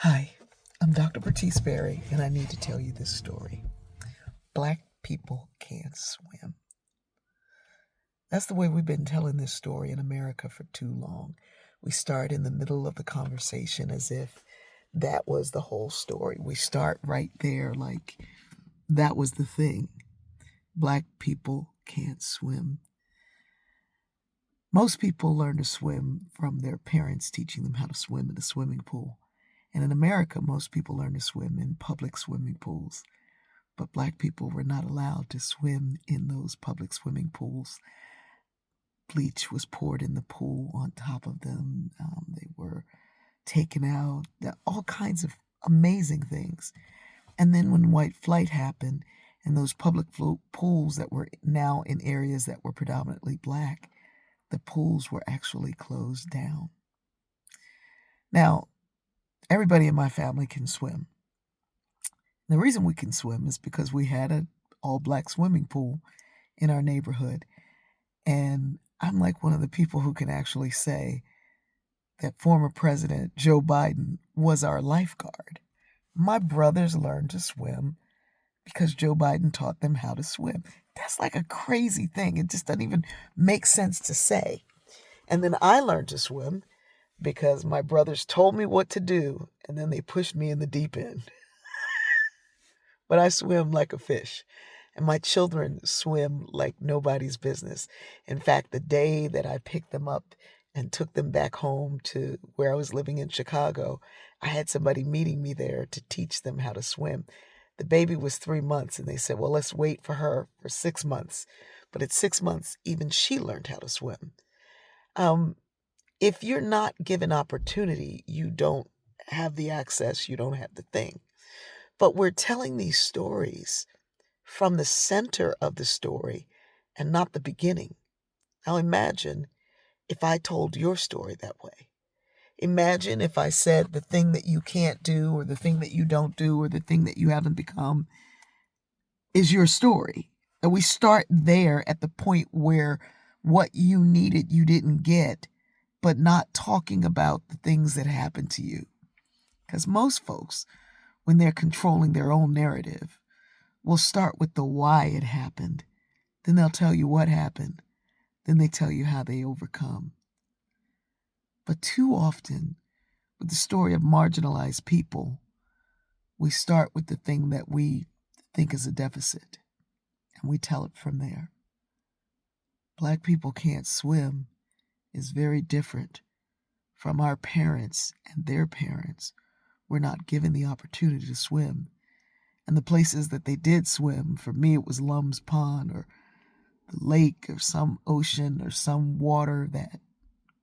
Hi, I'm Dr. Bertice Berry, and I need to tell you this story. Black people can't swim. That's the way we've been telling this story in America for too long. We start in the middle of the conversation as if that was the whole story. We start right there like that was the thing. Black people can't swim. Most people learn to swim from their parents teaching them how to swim in a swimming pool. And in America, most people learn to swim in public swimming pools. But Black people were not allowed to swim in those public swimming pools. Bleach was poured in the pool on top of them. They were taken out, all kinds of amazing things. And then when white flight happened, and those public pools that were now in areas that were predominantly Black, the pools were actually closed down. Now, everybody in my family can swim. The reason we can swim is because we had an all-Black swimming pool in our neighborhood. And I'm like one of the people who can actually say that former President Joe Biden was our lifeguard. My brothers learned to swim because Joe Biden taught them how to swim. That's like a crazy thing. It just doesn't even make sense to say. And then I learned to swim because my brothers told me what to do, and then they pushed me in the deep end. But I swim like a fish, and my children swim like nobody's business. In fact, the day that I picked them up and took them back home to where I was living in Chicago, I had somebody meeting me there to teach them how to swim. The baby was 3 months, and they said, well, let's wait for her for 6 months. But at 6 months, even she learned how to swim. If you're not given opportunity, you don't have the access, you don't have the thing. But we're telling these stories from the center of the story and not the beginning. Now imagine if I told your story that way. Imagine if I said the thing that you can't do, or the thing that you don't do, or the thing that you haven't become is your story. And we start there at the point where what you needed you didn't get, but not talking about the things that happened to you. Because most folks, when they're controlling their own narrative, will start with the why it happened. Then they'll tell you what happened. Then they tell you how they overcome. But too often, with the story of marginalized people, we start with the thing that we think is a deficit, and we tell it from there. Black people can't swim is very different from our parents and their parents were not given the opportunity to swim. And the places that they did swim, for me, it was Lum's Pond or the lake or some ocean or some water that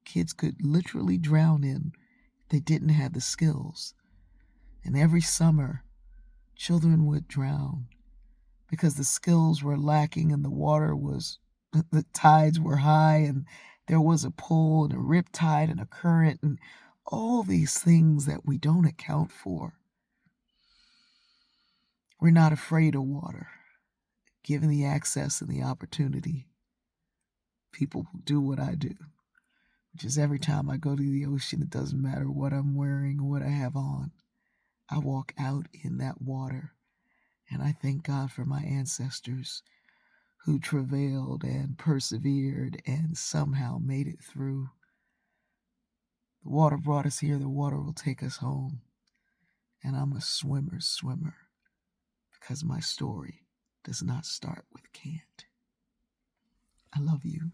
kids could literally drown in if they didn't have the skills. And every summer, children would drown because the skills were lacking and the tides were high and there was a pull and a rip tide and a current and all these things that we don't account for. We're not afraid of water. Given the access and the opportunity, people will do what I do, which is every time I go to the ocean, it doesn't matter what I'm wearing or what I have on. I walk out in that water, and I thank God for my ancestors who travailed and persevered and somehow made it through. The water brought us here, the water will take us home. And I'm a swimmer's swimmer because my story does not start with can't. I love you.